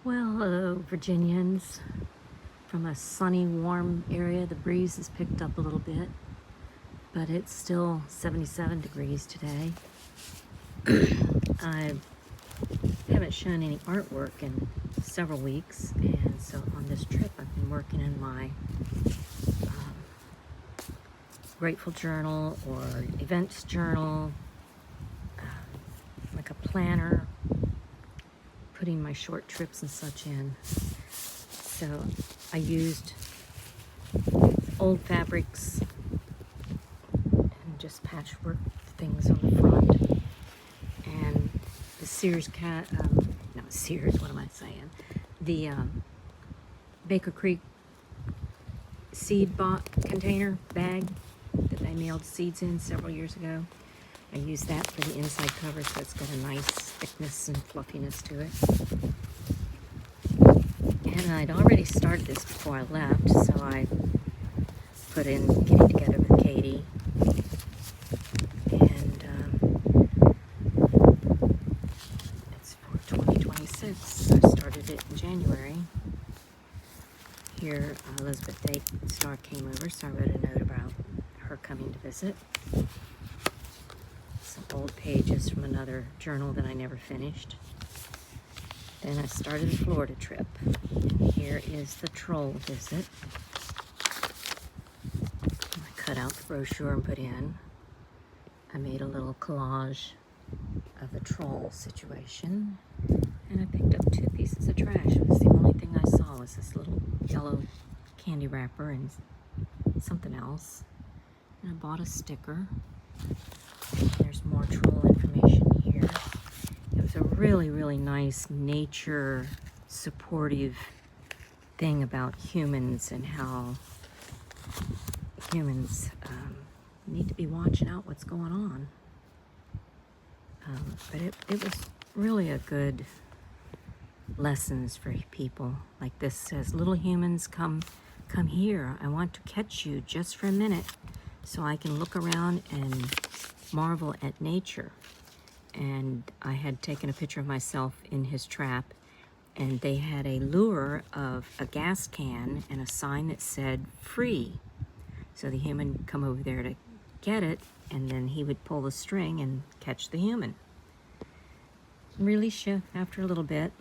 Well, hello, Virginians. From a sunny, warm area, the breeze has picked up a little bit, but it's still 77 degrees today. I haven't shown any artwork in several weeks, and so on this trip I've been working in my Grateful Journal or Events Journal, like a planner, putting my short trips and such in. So I used old fabrics and just patchwork things on the front. And the Sears The Baker Creek seed container bag that I mailed seeds in several years ago. I used that for the inside cover, so it's got a nice thickness and fluffiness to it. And I'd already started this before I left, so I put in getting together with Katie. And it's for 2026. I started it in January. Here, Elizabeth Star came over, so I wrote a note about her coming to visit. Some old pages from another journal that I never finished. Then I started the Florida trip. And here is the troll visit. I cut out the brochure and put in. I made a little collage of the troll situation. And I picked up 2 pieces of trash. It was the only thing I saw was this little yellow candy wrapper and something else. And I bought a sticker. There's more troll information here. It was a really, really nice nature supportive thing about humans and how humans need to be watching out what's going on. But it was really a good lessons for people. Like this says, little humans, come here. I want to catch you just for a minute so I can look around and marvel at nature. And I had taken a picture of myself in his trap, and they had a lure of a gas can and a sign that said free. So the human would come over there to get it, and then he would pull the string and catch the human. Release you after a little bit.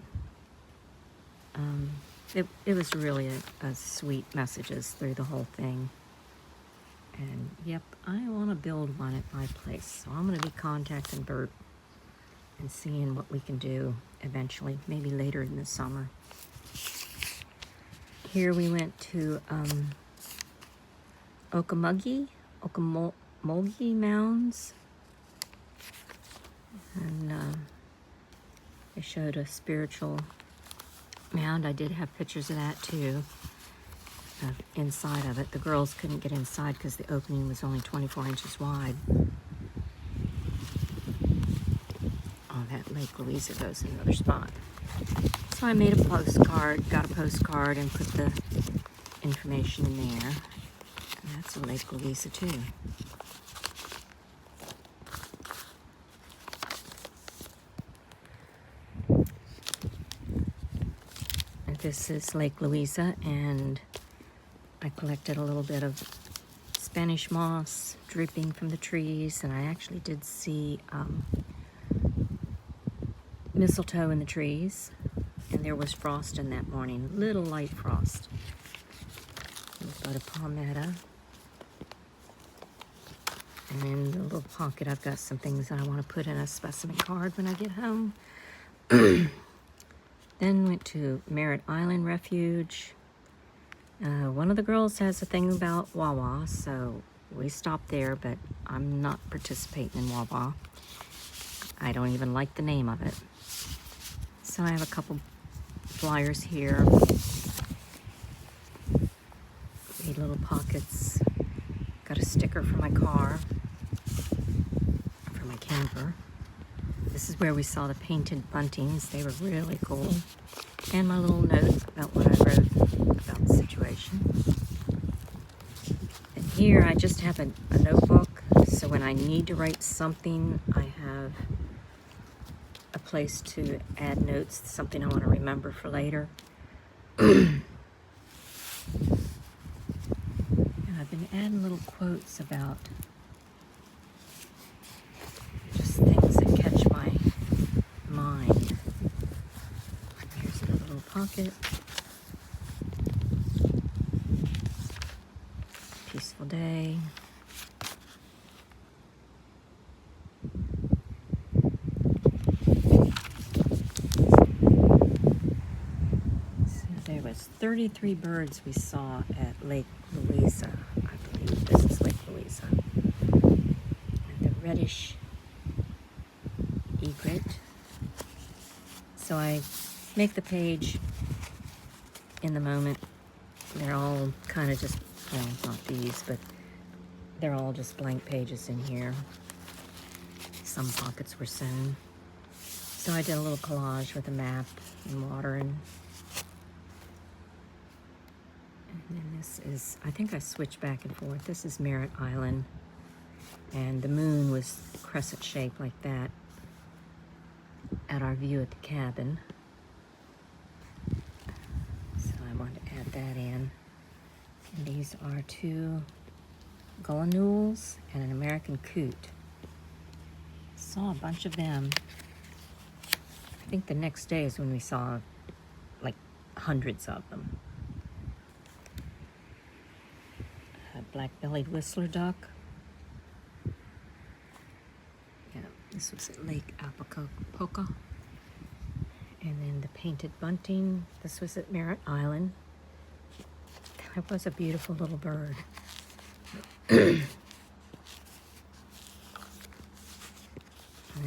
It was really a sweet messages through the whole thing. And yep, I want to build one at my place. So I'm going to be contacting Bert and seeing what we can do eventually, maybe later in the summer. Here we went to Ocmulgee Mounds. And they showed a spiritual mound. I did have pictures of that too, inside of it. The girls couldn't get inside because the opening was only 24 inches wide. Oh, that Lake Louisa goes in another spot. So I made a postcard, got a postcard and put the information in there. And that's a Lake Louisa too. This is Lake Louisa, and I collected a little bit of Spanish moss dripping from the trees, and I actually did see mistletoe in the trees, and there was frost in that morning, little light frost. A little bit of palmetto. And in the little pocket I've got some things that I want to put in a specimen card when I get home. Then went to Merritt Island Refuge. One of the girls has a thing about Wawa, so we stopped there, but I'm not participating in Wawa. I don't even like the name of it. So I have a couple flyers here. Made little pockets. Got a sticker for my car, for my camper. This is where we saw the painted buntings. They were really cool. And my little note about what I wrote about the situation. And here I just have a notebook, so when I need to write something, I have a place to add notes, something I want to remember for later. And I've been adding little quotes about just things that catch my mind. Here's another little pocket. Peaceful day. So there was 33 birds we saw at Lake Louisa. I believe this is Lake Louisa. And the reddish egret. So I make the page in the moment. They're all kind of just, well, not these, but they're all just blank pages in here. Some pockets were sewn. So I did a little collage with a map and water, and then this is, I think I switched back and forth. This is Merritt Island, and the moon was crescent shaped like that at our view at the cabin. So I wanted to add that in. And these are 2 Gullinools and an American coot. Saw a bunch of them. I think the next day is when we saw like hundreds of them. A black-bellied whistler duck. Yeah, this was at Lake Apacocca. And then the painted bunting. This was at Merritt Island. That was a beautiful little bird. And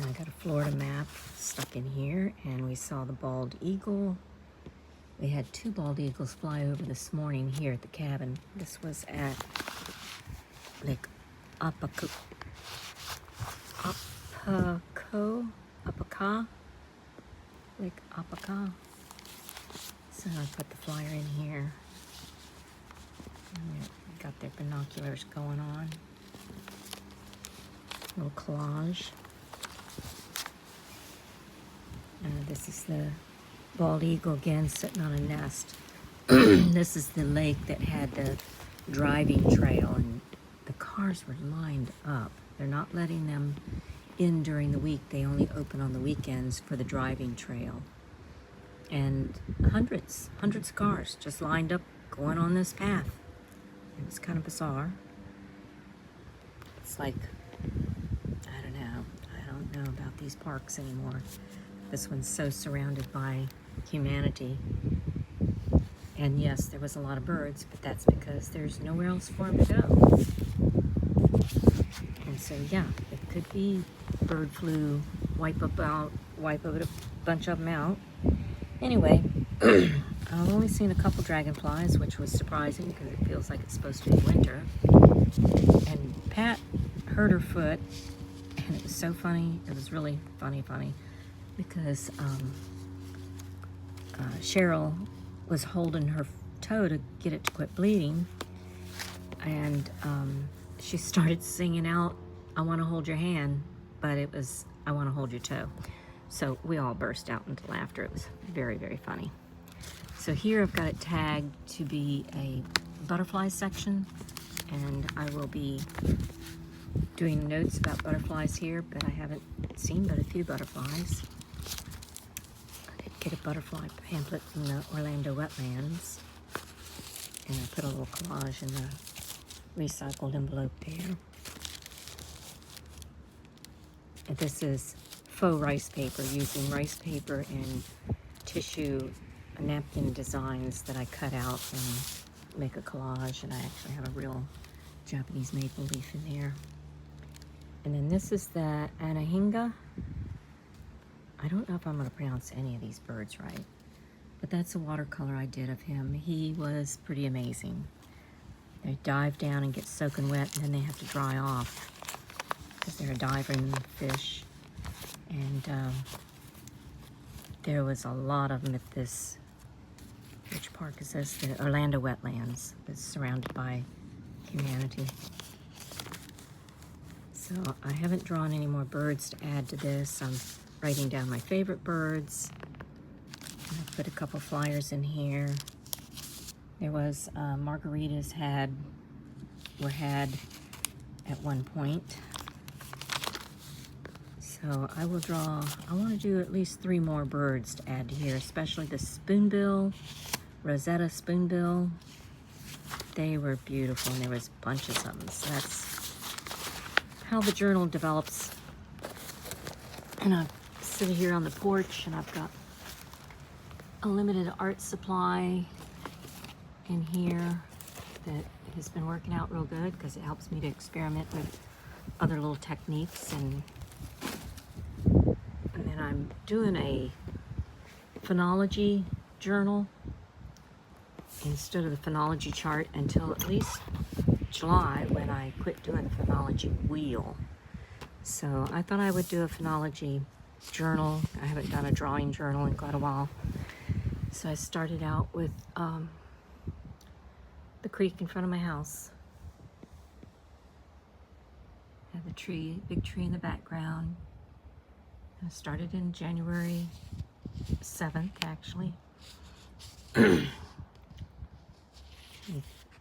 I got a Florida map stuck in here, and we saw the bald eagle. We had 2 bald eagles fly over this morning here at the cabin. This was at Lake Apaca. Lake Apaca. So I put the flyer in here. And got their binoculars going on. Little collage. This is the bald eagle again sitting on a nest. This is the lake that had the driving trail, and the cars were lined up. They're not letting them in during the week. They only open on the weekends for the driving trail. And hundreds of cars just lined up going on this path. It was kind of bizarre. It's like, I don't know about these parks anymore. This one's so surrounded by humanity. And yes, there was a lot of birds, but that's because there's nowhere else for them to go. And so, yeah, it could be bird flu, wipe a bunch of them out. Anyway, I've only seen a couple dragonflies, which was surprising because it feels like it's supposed to be winter. And Pat hurt her foot, and it was so funny. It was really funny because Cheryl was holding her toe to get it to quit bleeding, and she started singing out, "I want to hold your hand," but it was, "I want to hold your toe." So we all burst out into laughter. It was very, very funny. So here I've got it tagged to be a butterfly section, and I will be doing notes about butterflies here, but I haven't seen but a few butterflies. I did get a butterfly pamphlet from the Orlando wetlands, and I put a little collage in the recycled envelope there. And this is faux rice paper, using rice paper and tissue napkin designs that I cut out and make a collage, and I actually have a real Japanese maple leaf in there. And then this is the Anahinga. I don't know if I'm going to pronounce any of these birds right, but that's a watercolor I did of him. He was pretty amazing. They dive down and get soaking wet, and then they have to dry off because they're a diving fish. And there was a lot of them at this, which park is this? The Orlando wetlands. It's surrounded by humanity. So I haven't drawn any more birds to add to this. I'm writing down my favorite birds. And I put a couple flyers in here. There was margaritas were had at one point. So I will draw, I want to do at least 3 more birds to add here, especially the spoonbill, Rosetta spoonbill. They were beautiful, and there was bunches of them. So that's how the journal develops. And I sit here on the porch, and I've got a limited art supply in here that has been working out real good because it helps me to experiment with other little techniques. And then I'm doing a phonology journal instead of the phonology chart until at least July, when I quit doing the phonology wheel. So I thought I would do a phonology journal. I haven't done a drawing journal in quite a while. So I started out with the creek in front of my house. I had the tree, big tree in the background. I started in January 7th, actually. I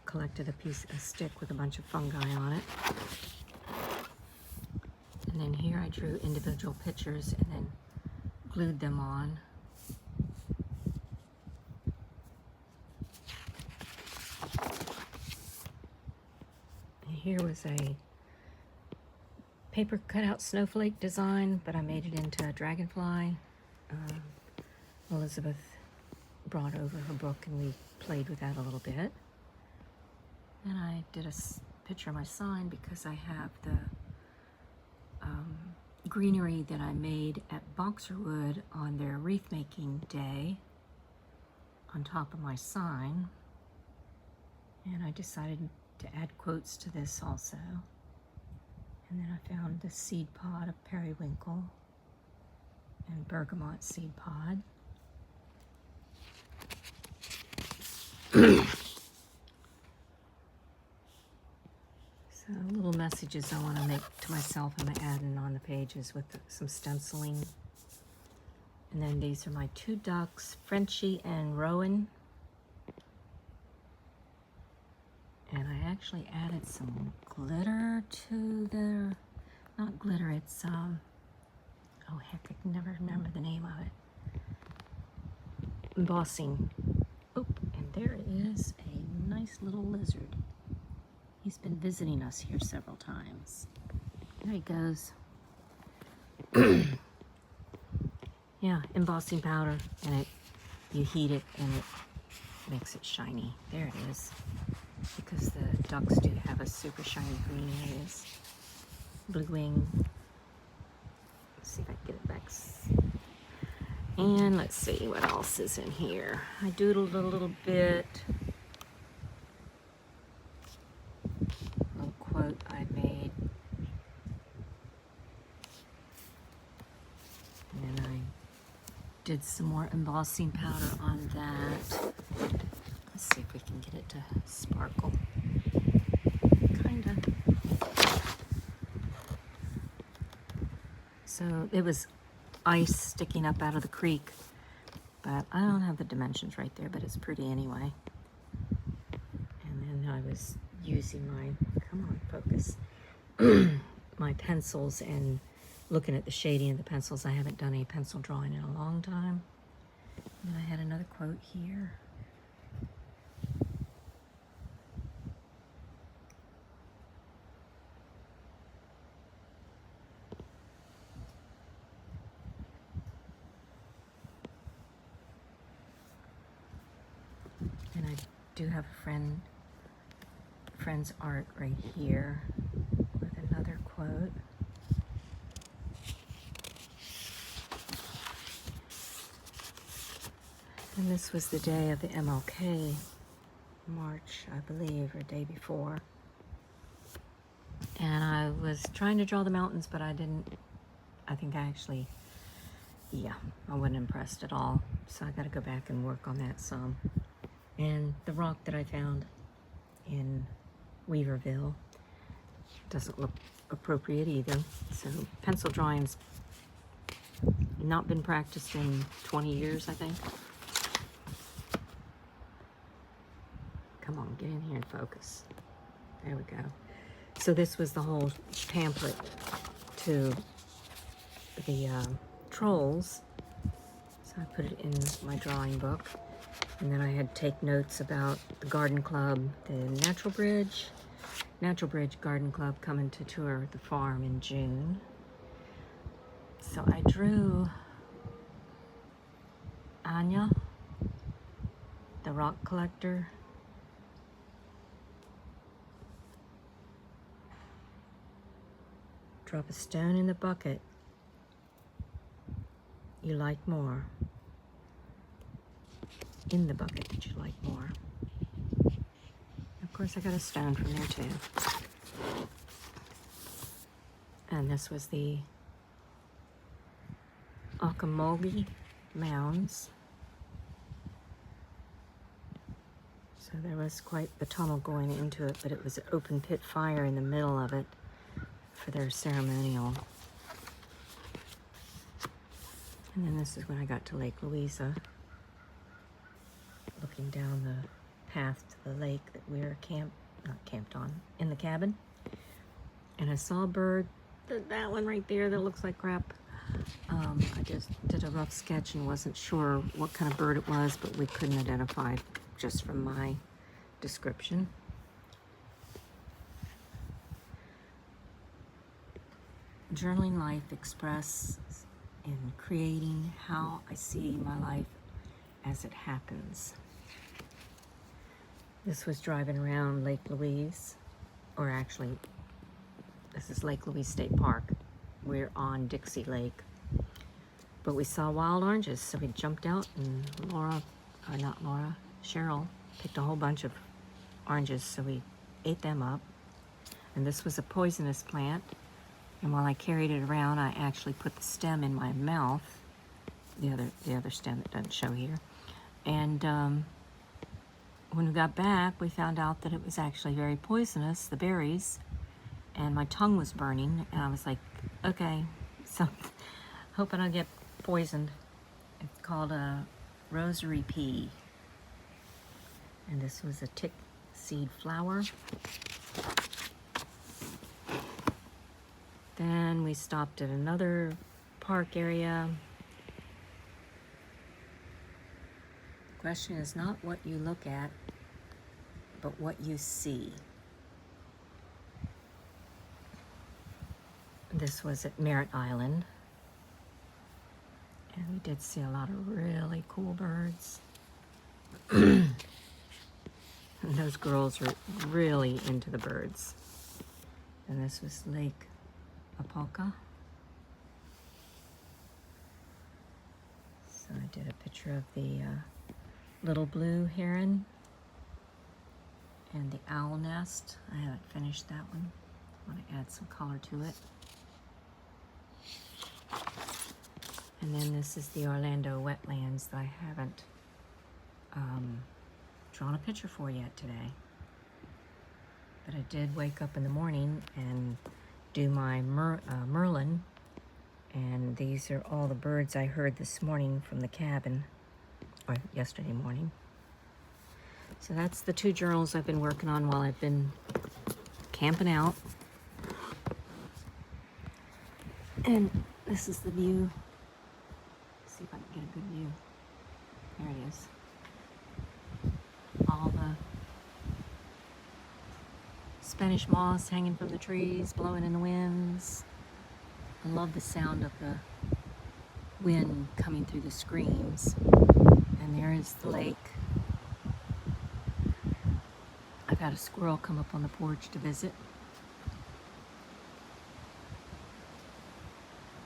collected a stick with a bunch of fungi on it. And then here I drew individual pictures and then glued them on. And here was a paper cutout snowflake design, but I made it into a dragonfly. Elizabeth brought over her book and we played with that a little bit. And I did a picture of my sign because I have the greenery that I made at Boxerwood on their wreath making day on top of my sign. And I decided to add quotes to this also. And then I found the seed pod of periwinkle and bergamot seed pod. So little messages I want to make to myself, I'm adding on the pages with some stenciling. And then these are my 2 ducks, Frenchie and Rowan. And I actually added some glitter to their, not glitter, it's, oh heck, I can never remember the name of it. Embossing. Oh, and there is a nice little lizard. He's been visiting us here several times. There he goes. Yeah, embossing powder, and you heat it and it makes it shiny. There it is. Because the ducks do have a super shiny green eyes. Blue wing. Let's see if I can get it back. And let's see what else is in here. I doodled a little bit. A little quote I made. And then I did some more embossing powder on that. Let's see if we can get it to sparkle. Kinda. So it was ice sticking up out of the creek, but I don't have the dimensions right there, but it's pretty anyway. And then I was using my, come on, focus, my pencils and looking at the shading of the pencils. I haven't done any pencil drawing in a long time. And then I had another quote here. And I do have a friend's art right here with another quote. And this was the day of the MLK March, I believe, or day before. And I was trying to draw the mountains, but I didn't, I think I actually, yeah, I wasn't impressed at all. So I got to go back and work on that some. And the rock that I found in Weaverville doesn't look appropriate either. So pencil drawings not been practiced in 20 years, I think. Come on, get in here and focus. There we go. So this was the whole pamphlet to the trolls. So I put it in my drawing book. And then I had to take notes about the garden club, the Natural Bridge Garden Club coming to tour the farm in June. So I drew Anya, the rock collector. Drop a stone in the bucket you like more. In the bucket that you like more. Of course, I got a stone from there too. And this was the Ocmulgee mounds. So there was quite the tunnel going into it, but it was an open pit fire in the middle of it for their ceremonial. And then this is when I got to Lake Louisa, looking down the path to the lake that we were not camped on, in the cabin. And I saw a bird, that one right there that looks like crap. I just did a rough sketch and wasn't sure what kind of bird it was, but we couldn't identify just from my description. Journaling life express in creating how I see my life as it happens. This was driving around Lake Louise, or actually, this is Lake Louise State Park. We're on Dixie Lake. But we saw wild oranges, so we jumped out, and Cheryl picked a whole bunch of oranges, so we ate them up. And this was a poisonous plant. And while I carried it around, I actually put the stem in my mouth, the other stem that doesn't show here. And when we got back, we found out that it was actually very poisonous, the berries, and my tongue was burning, and I was like, okay, so hoping I'll get poisoned. It's called a rosary pea, and this was a tick seed flower. Then we stopped at another park area. The question is not what you look at, but what you see. This was at Merritt Island. And we did see a lot of really cool birds. And those girls were really into the birds. And this was Lake Apolka. So I did a picture of the little blue heron and the owl nest. I haven't finished that one. I want to add some color to it. And then this is the Orlando wetlands that I haven't drawn a picture for yet today. But I did wake up in the morning and do my Merlin, and these are all the birds I heard this morning from the cabin, or yesterday morning. So that's the two journals I've been working on while I've been camping out. And this is the view. See if I can get a good view. There it is. All the Spanish moss hanging from the trees, blowing in the winds. I love the sound of the wind coming through the screens. And there is the lake. I've had a squirrel come up on the porch to visit.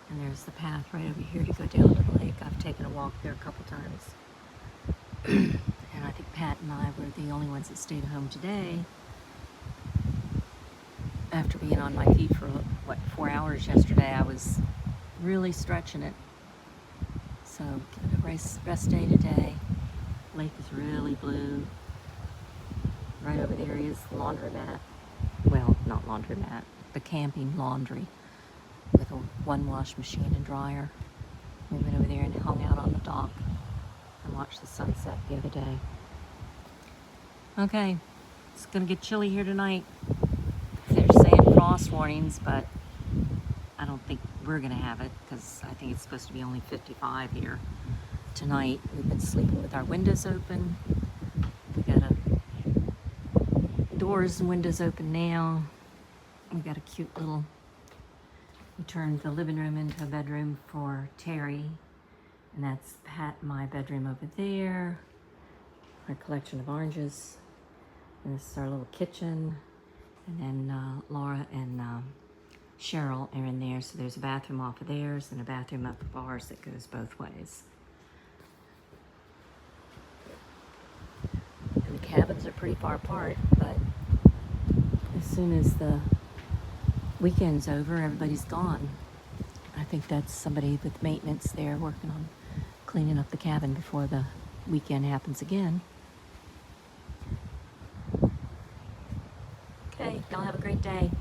And there's the path right over here to go down to the lake. I've taken a walk there a couple times. And I think Pat and I were the only ones that stayed home today. After being on my feet for, 4 hours yesterday, I was really stretching it. So, give it a rest day today. Lake is really blue. Right over there is the laundromat. Well, not laundromat, the camping laundry with a one wash machine and dryer. We went over there and hung out on the dock and watched the sunset the other day. Okay, it's gonna get chilly here tonight. They're saying frost warnings, but I don't think we're gonna have it because I think it's supposed to be only 55 here tonight. We've been sleeping with our windows open. We got doors and windows open now. We got a cute little, we turned the living room into a bedroom for Terry, and that's my bedroom over there. Our collection of oranges, and this is our little kitchen, and then Laura and Cheryl are in there, so there's a bathroom off of theirs and a bathroom up of ours that goes both ways. And the cabins are pretty far apart, but as soon as the weekend's over, everybody's gone. I think that's somebody with maintenance there working on cleaning up the cabin before the weekend happens again. Okay, y'all have a great day.